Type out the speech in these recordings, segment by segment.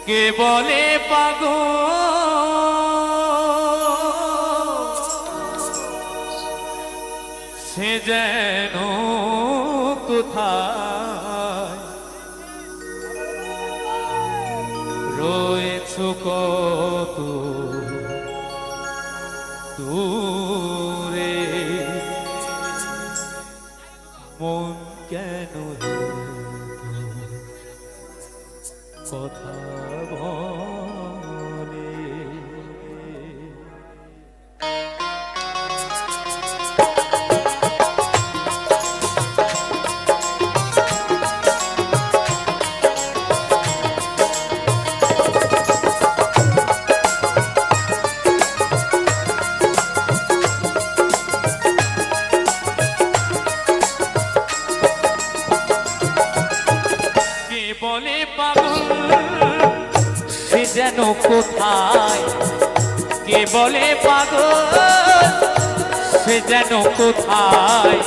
কে বলে পাগল সে যেন কোথায় রয়েছো কত দূরে মন কেন কথা বলে বলে পাগল সে যেন কোথায় কে বলে পাগল সে যেন কোথায়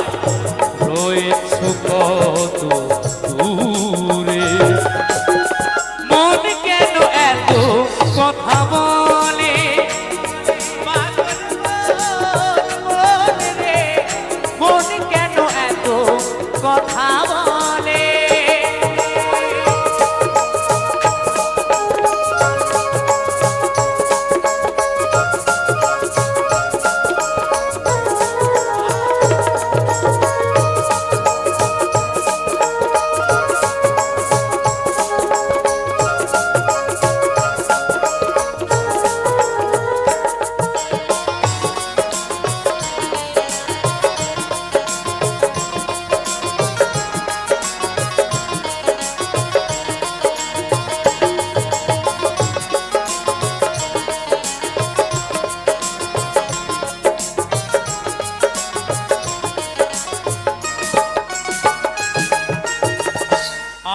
রয়েছো কত দূরে মন কেন এত কথা বলে পাগল মন রে মন কেন এত কথা বলে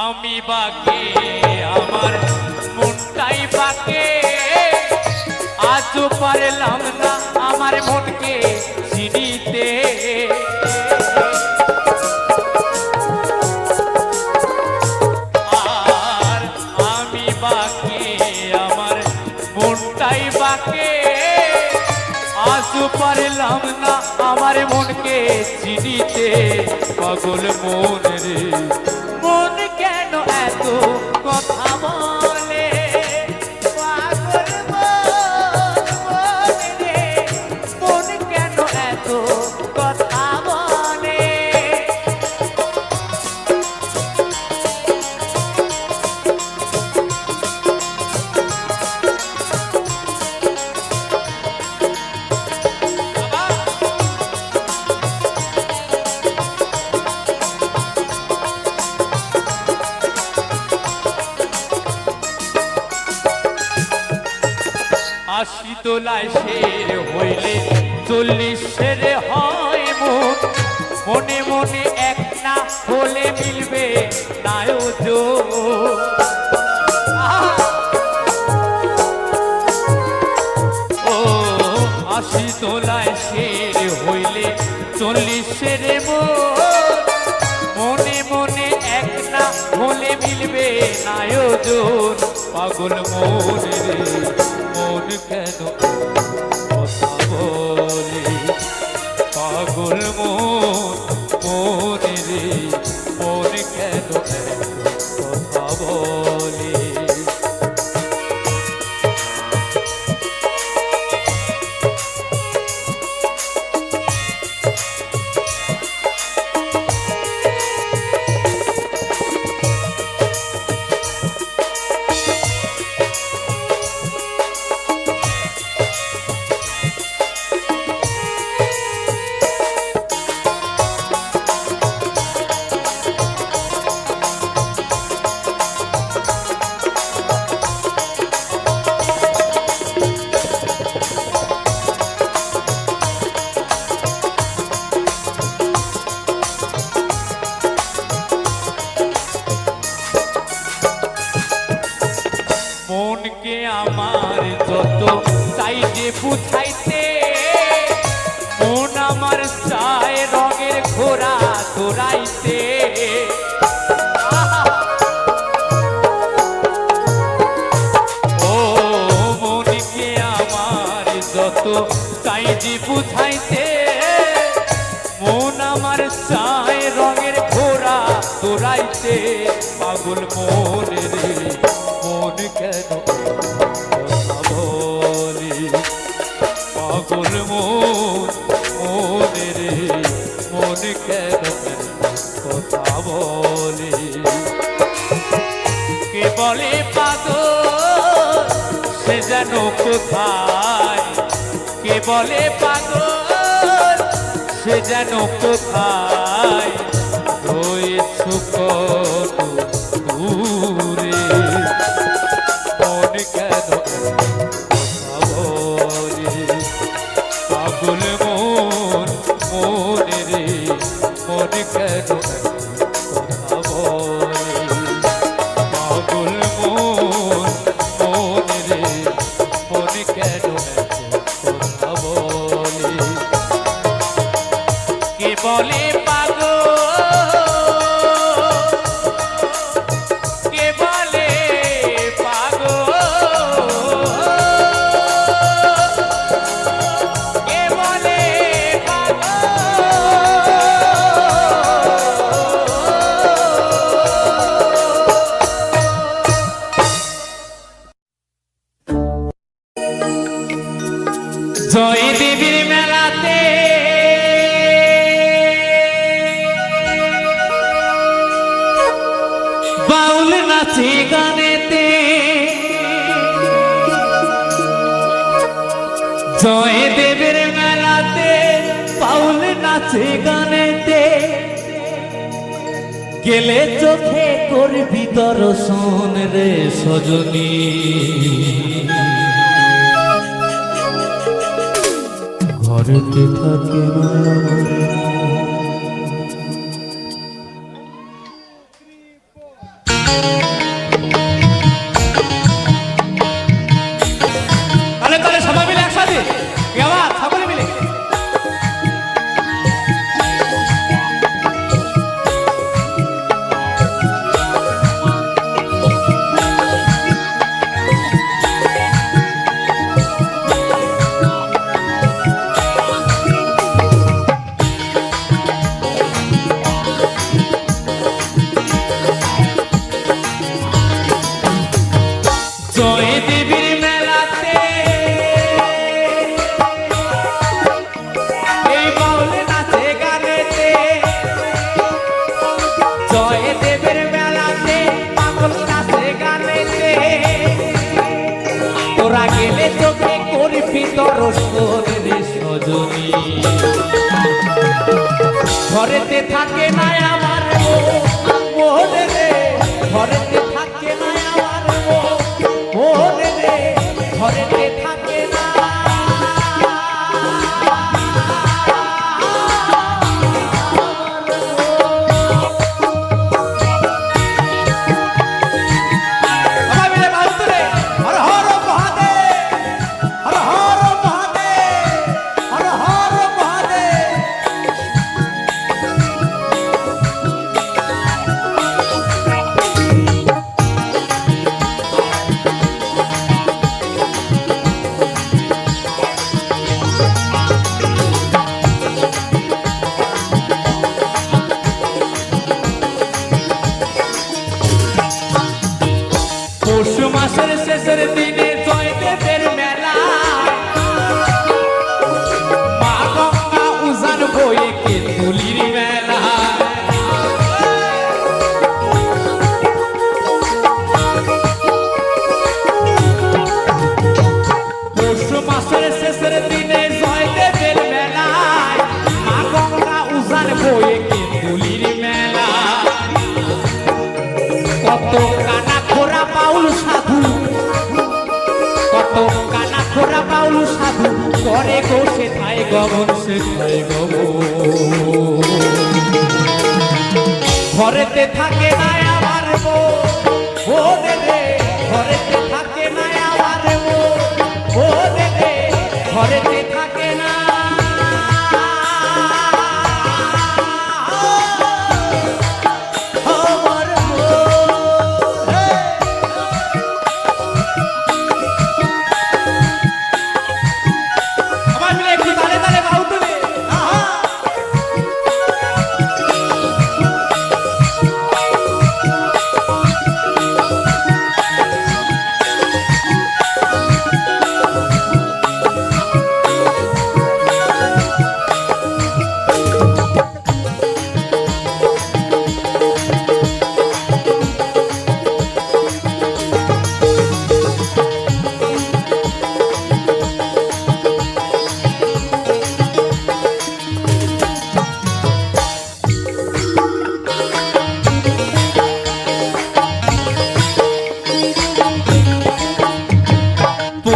আমি বাকে আমার মনটাই বাকে আজও পারলাম না আমার মনকে চিনিতে আর আমি বাকে আমার মনটাই বাকে আজও পারলাম না আমার মনকে চিনিতে পাগল মন রে মন কেন এত কথা বলে পাগল মন রে মন কেন এত কথা বলে আশি তোলায় শের হইলে 40 হয় মন মনে মনে এক না হলে মিলবে নায়োজন ও আশি তোলায় শের হইলে 40 মন মনে মনে এক না হলে মিলবে নায়োজন পাগল মন রে মন কেন কথা বলে পাগল মন রে মন কেন কথা বলে মনকে আমার যত চাইতে বুঝাইতে মন আমার চায় রঙের ঘোড়া দৌড়াইতে যে বুঝাইতে মন আমার চায় রঙের ঘোড়া দৌড়াইতে পাগল মনে রে মন কেন কথা বলি পাগল মনে রে মন কেন কথা বলি কে বলে পাগল সে যেন কোথায় কে বলে পাগল সে যেন কোথায় রয়েছে কত দূরে মন কেন কথা বলে পাগল মনে রে মন কেন কথা বলে পাগল মনে রে মন কেন কথা বলে কে বলে পাগল কে বলে পাগল কে বলে জয় দেবীর মেলাতে বাউল নাচে গানেতে জয় দেবীর মেলাতে বাউল নাচে গানেতে গেলে চোখে করবি দর্শন রে সজনী ঘরেতে থাকে তাহলে তাহলে সবাই মিলে একসাথে আবার সকলে মিলে জয় দেবীর মেলাতে এই বাউল নাচে গানেতে জয় দেবীর মেলাতে পাগল নাচে গানেতে তোরা গেলে চোখে করবি দর্শন রে সজনী ঘরেতে থাকে না আমার মন রে ঘরেতে থাকে না আমার মন রে ঘরেতে থাকে না সবাই মিলে বাজতে হর হর মহাদেব হর হর মহাদেব হর হর মহাদেব পৌষ মাসের শেষের দিনে জয় দেবের মেলা মা গঙ্গা উজান বয়ে কে তুলির মেলা পৌষ মাসের শেষের দিনে জয় দেবের মেলায় মা গঙ্গা উজান বয়ে কে তুলির মেলা কত কানা খোরা বাউল সাধু কত কানা খোরা বাউল সাধু করে গো সেথায় গমন সেথায় গমন ঘরেতে থাকে না আমার মন রে ঘরেতে থাকে না আমার মন রে ঘরেতে থাকে না আমার সবাই মিলে একটু তালে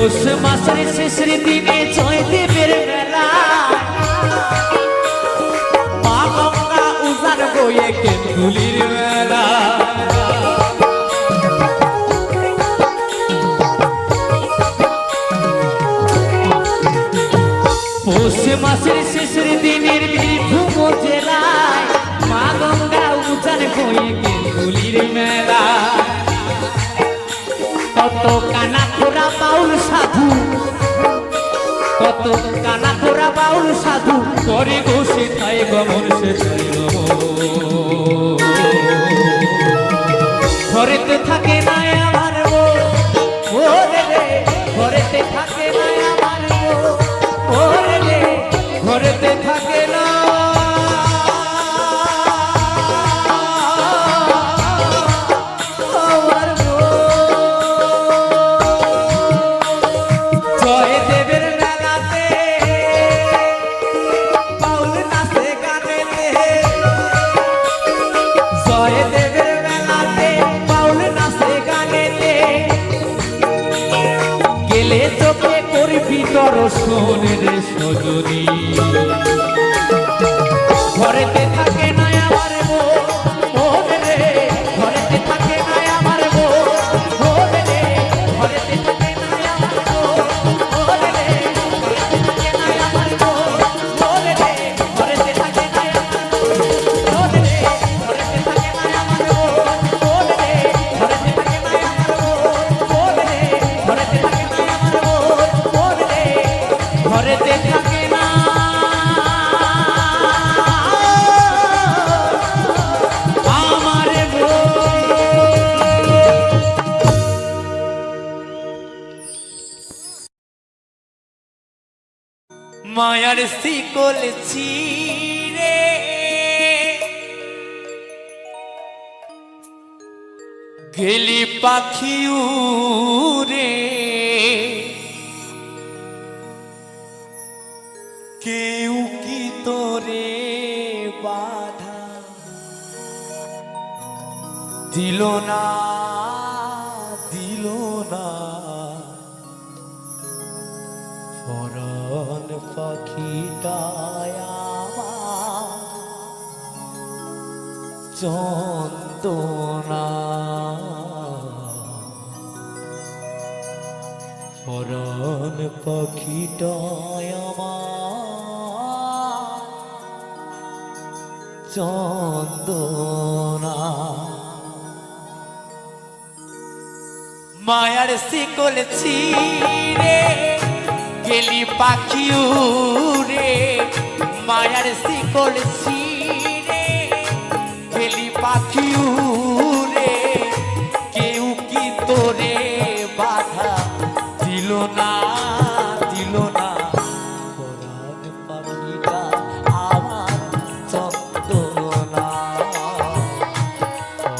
পৌষ মাসের শেষের দিনে জয়দেবের মেলা মা গঙ্গা উজান বয়ে কেন্দুলির মেলা পৌষ মাসের শেষের দিনের বীরভূম জেলায় মা গঙ্গা উজান বয়ে কেন্দুলির মেলা কত কানা খোরা বাউল সাধু কত কানা খোরা বাউল সাধু করে বসে তাই গমন সে ঘরেতে থাকে না আমার ও রে ঘরেতে থাকে না আমার ও রে ঘরেতে থাকে না দর্শনের সজনী ঘরেতে থাকে না আমার মন রে ঘরেতে থাকে না আমার মন রে ঘরেতে থাকে না আমার মন রে ঘরেতে থাকে না আমার মন রে ঘরেতে থাকে না আমার মন রে ঘরেতে থাকে না আমার মন রে ঘরেতে থাকে না আমার মন রে ঘরেতে থাকে না আমার ঘরেতে থাকে না আমার মায়ার শিকল ছিঁড়ে গেলি পাখি উড়ে কেউ কি তোরে বাধা দিল না পরাণ পাখিটায় আমার চন্দনা পরাণ পাখিটায় আমার চন্দনা মায়ার শিকল ছিঁড়ে গেলি পাখি উড়ে মায়ার শিকল ছিঁড়ে গেলি পাখি উড়ে কেউ কি তোরে বাধা দিল না পরাণ পাখিটা আমার চন্দনা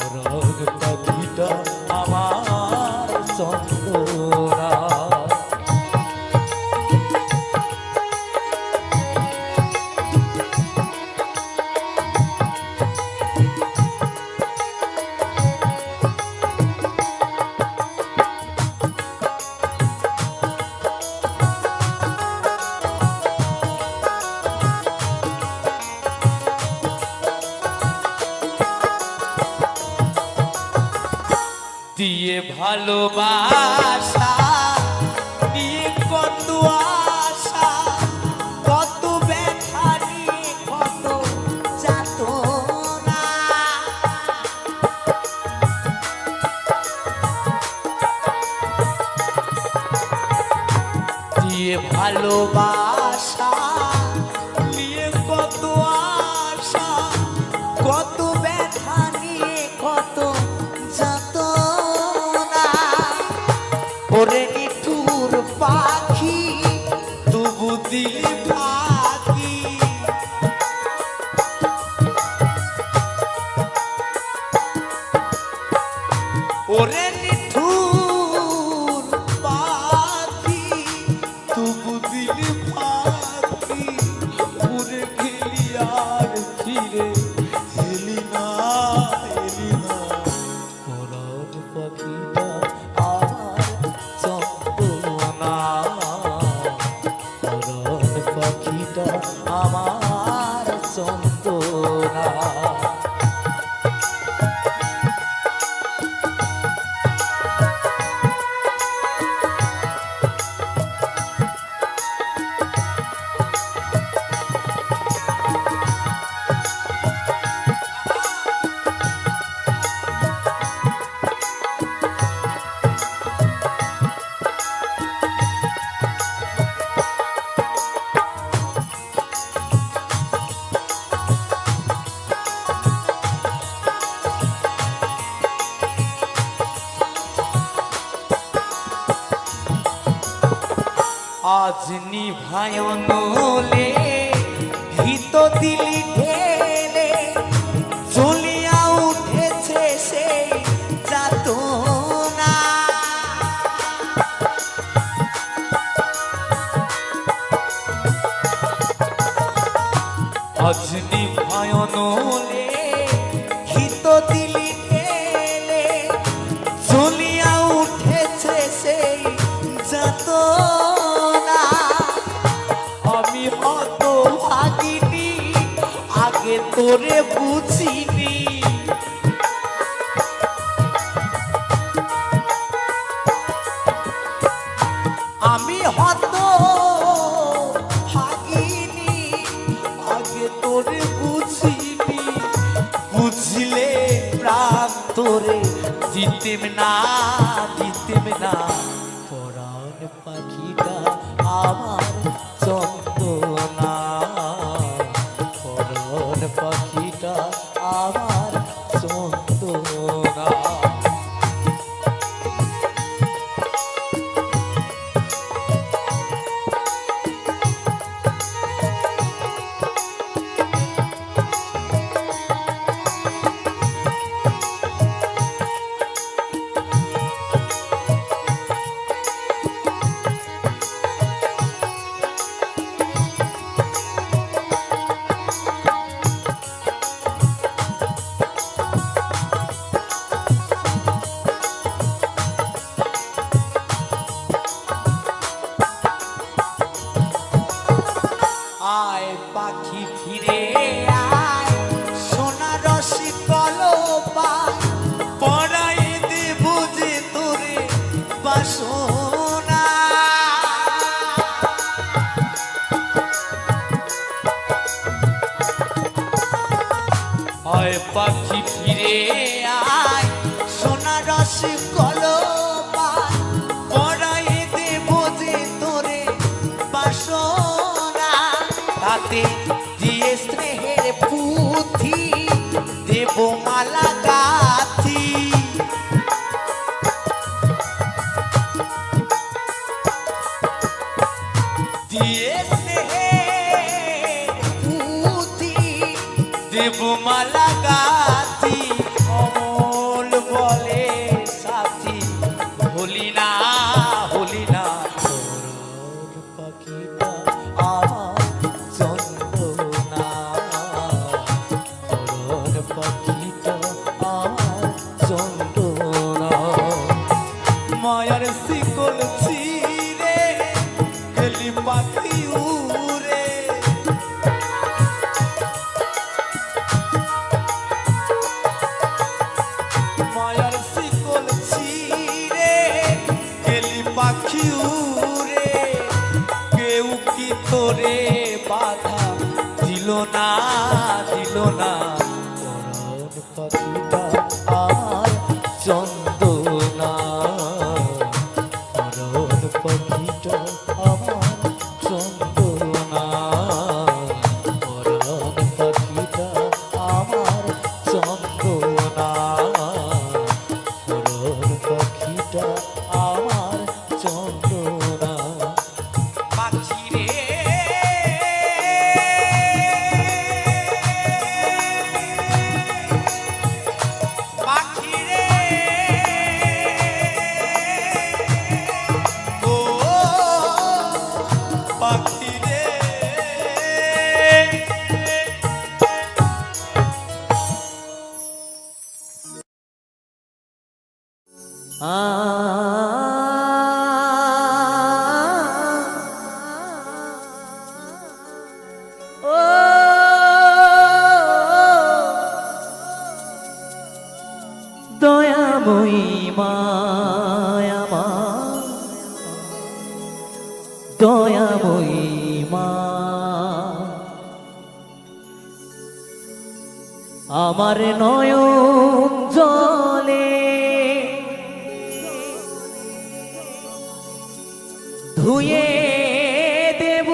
পরাণ পাখিটা আমার চন্দনা দিয়ে ভালোবাসা দিয়ে কত আশা কত ব্যথা নিয়ে কত যাতনা দিয়ে ভালোবাসা দিয়ে কত আশা কত ব্যথা নিয়ে কত ওরে নিঠুর পাখি তবু দিলি পাখি ওরে নিঠুর পাখি তবু দিলি পাখি উড়ে গেলি আর ফিরে এলি না পরাণ পাখিটা আমার চন্দনা আজ নিভায় নলে ভিত দিলি ঢেলে জ্বলিয়া উঠেছে সেই যাতনা আজ নিভায় নলে ভিত দিলি ঢেলে জ্বলিয়া উঠেছে সেই যাতনা আমি হত ভাগিনি আগে তোরে বুঝিনি আমি হত ভাগিনি আগে তোরে বুঝিনি বুঝলে প্রাণ তোরে দিতেম না পরাণ পাখিটা আমার চন্দনা পরাণ পাখিটা আমার চন্দনা আয় পাখি ফিরে আয় সোনা রসি কলপায় পড়াই দেব যে তোরে বাসনা আয় পাখি ফিরে আয় সোনা রসি কলপায় পড়াই দেব যে তোরে বাসনা তাতে দিয়ে স্নেহের পুঁথি দেব মালা গাথি দিয়ে স্নেহের পুঁথি দেব মালা গাথি অমল বলে সাথী হলি না পাখিটা আমার চন্দনা পাখিটা আমার চন্দনা মায়ার শিকল ছিঁড়ে গেলি পাখি উড়ে মায়ার শিকল ছিঁড়ে গেলি পাখি উড়ে কেউ কি তোরে বাধা দিল না পরাণ পাখিটা আমার চন্দনা পরাণ পাখিটা আমার চন্দনা পরাণ পাখিটা আমার চন্দনা পরাণ পাখিটা আমার চন্দনা পাখি রে পাখি রে ও পাখি রে দয়াময়ী মায়া দয়াময়ী মা আমার নয়ন জলে ধুয়ে দেব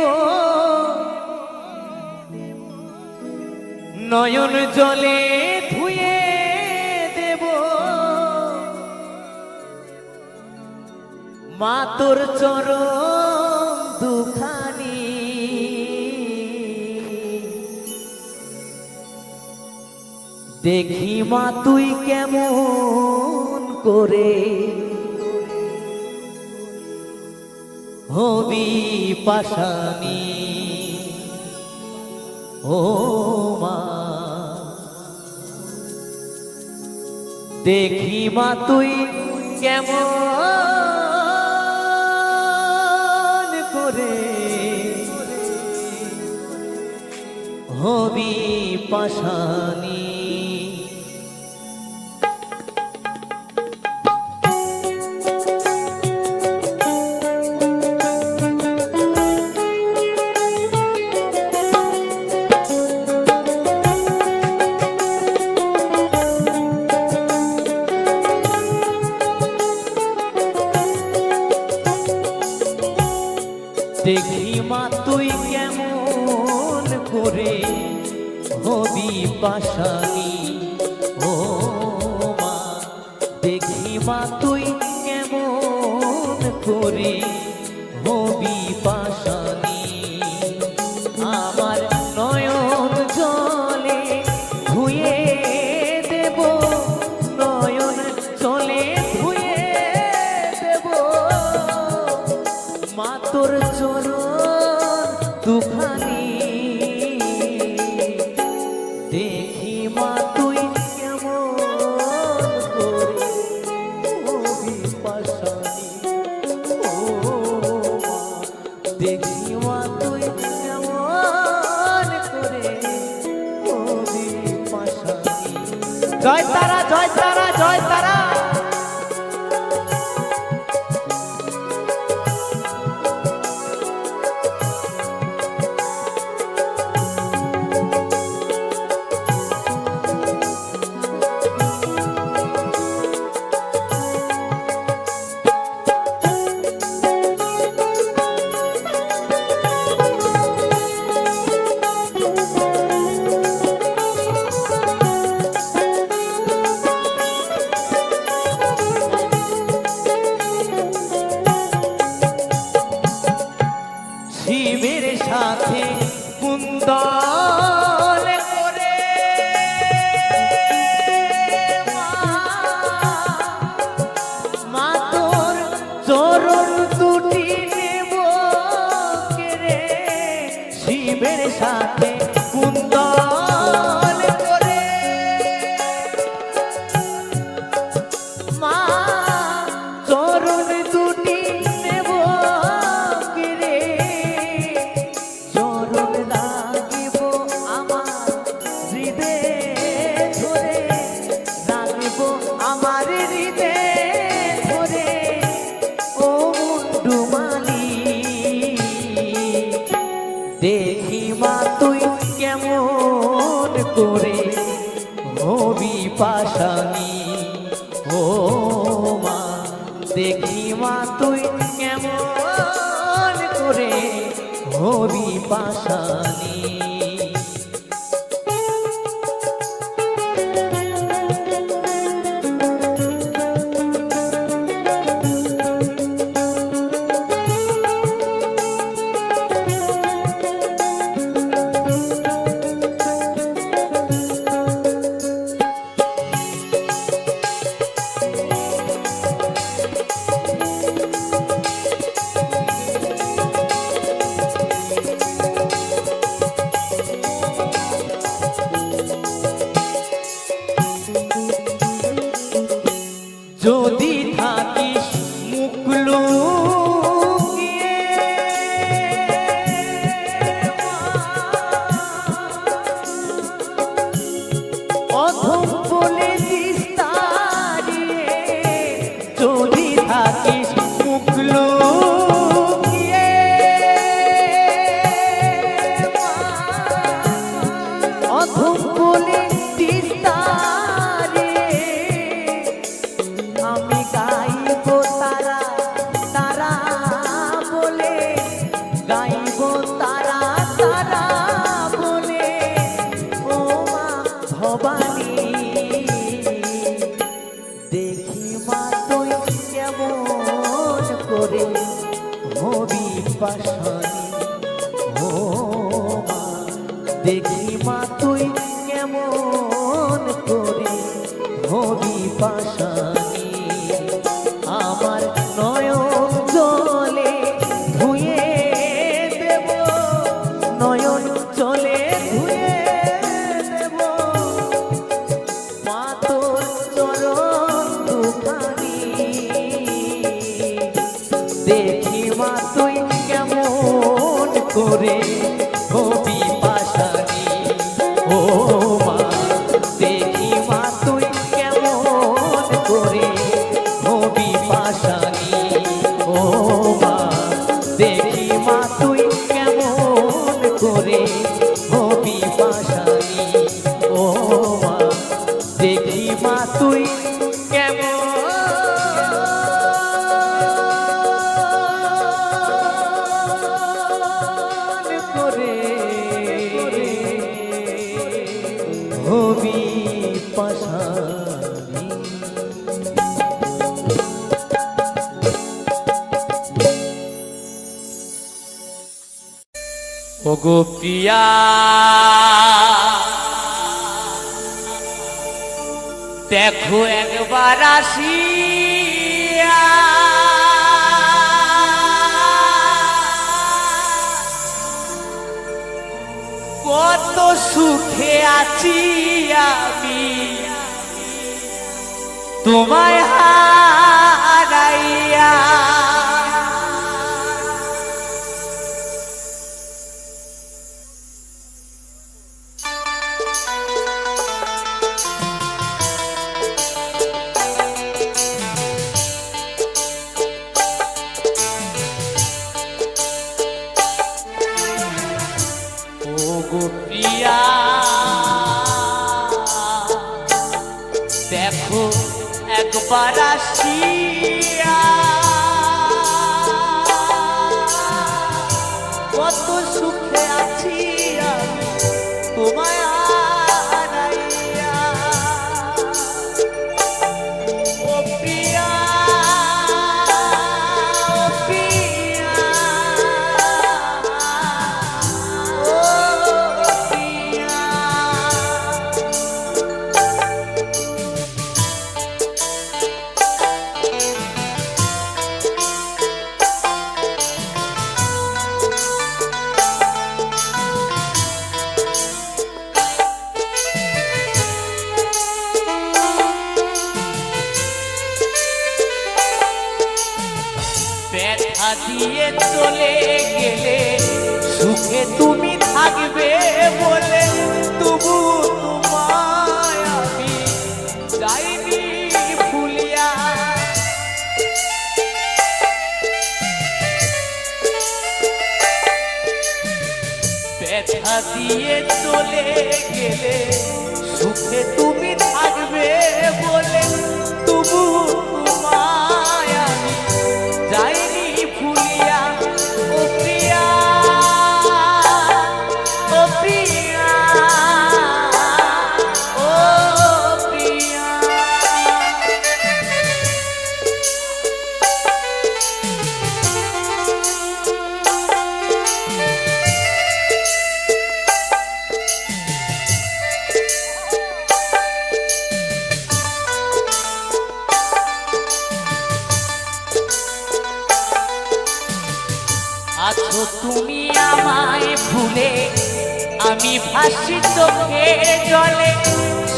নয়ন জলে ধুয়ে দেব মা তোর চরণ দেখি মা তুই কেমন করে হবি পাশানি ও মা, দেখি মা তুই কেমন করে হবি পাশানি। দেখি মা তুই কেমন করে হবি পাশানি ও মা, দেখি মা তুই কেমন করে হবি পাশানি। আমার নয়ন জলে ধুয়ে দেব, নয়ন জলে ধুয়ে দেব মা তোর চরণ দুখানি। দেখি মা তুই কেমন করে হবি পাশানি ও মা, দেখি মা তুই কেমন করে হবি পাশানি। জয় তারা, জয় তারা, জয় তারা। শিবের সাথে কুন্দল করে মা তোর চরণ দুটি নেব কেড়ে। শিবের সাথে কুন্দল করে মা চরণ দুটি নেব কেড়ে। চরণ রাখিব আমার হৃদয়ে ধরে, রাখিব আমার হৃদয়ে ধরে ও মুন্ডুমালি। দেখি মা তুই কেমন করে হবি পাশানি ও মা, দেখি মা তুই কেমন করে হবি পাশানি। যদি থাকিস মুখ লুকিয়ে অধম বলে দিস তাড়িয়ে, যদি থাকিস মুখ লুকিয়ে অধম বলে দিস আমি গাইব তারা তারা বলে, গাইব তারা তারা বলে ও মা ভবানী। দেখি মা তুই কেমন করে হবি পাশানি ও মা, দেখি মা তুই কেমন করে দেখি মা তুই কেমন করে হবি পাশানি ও মা দেখি মা তুই কেমন করে হবি পাশানি ও মা দেখি মা তুই কেমন করে হবি পাশানি ও মা দেখি মা তুই কেমন করে হবি পাশানি। ওগো প্রিয়া দেখো একবার আসিয়া কত সুখে আছি আমি তোমায় হারাইয়া প্রিয়া দেখো একবার আসিয়া কত সুখে আছি আমি তোমায় হারাইয়া ও প্রিয়া ব্যথা দিয়ে চলে গেলে সুখে তুমি থাকবে বলে তবু তোমায় আমি যাইনি ভুলিয়া ব্যথা দিয়ে চলে গেলে সুখে তুমি থাকবে বলে তবু তোমায় আমি যাইনি ভুলিয়া ও প্রিয়া ও প্রিয়া ও প্রিয়া আছো তুমি আমায় ভুলে আমি ভাসি চোখের জলে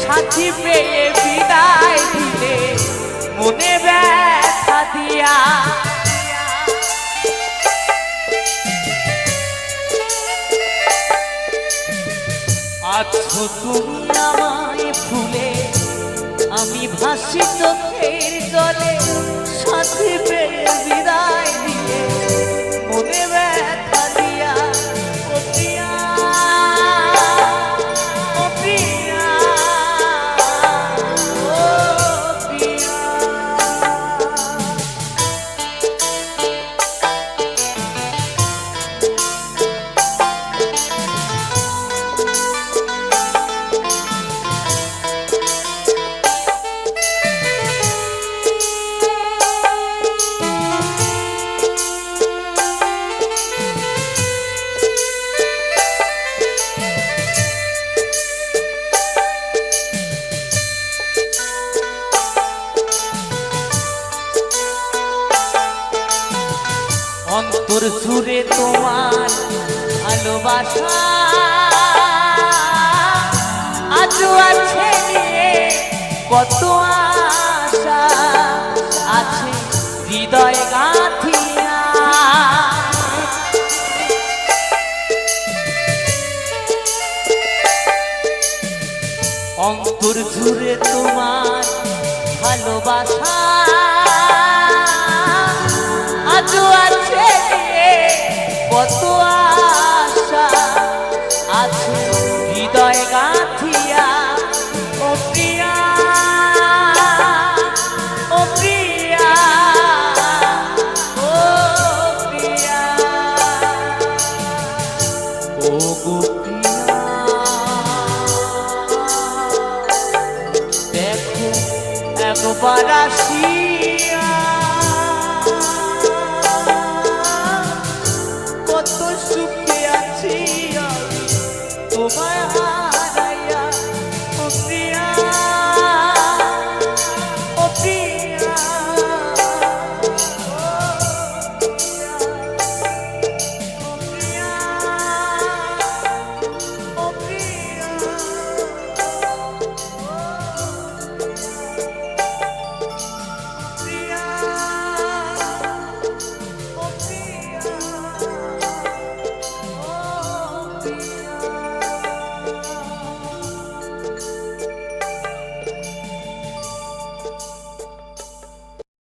সাথী পেয়ে বিদায় দিলে মনে ব্যথা দিয়া আছো তুমি আমায় ভুলে আমি ভাসি চোখের জলে সাথী পেয়ে বিদায় দিলে মনে ব্যথা দিয়া ও প্রিয়া ও প্রিয়া ও প্রিয়া অন্তর জুড়ে তোমার ভালোবাসা আজও আছে নিয়ে কত আশা আছে হৃদয় গাঁথিয়া জুড়ে তোমার ভালোবাসা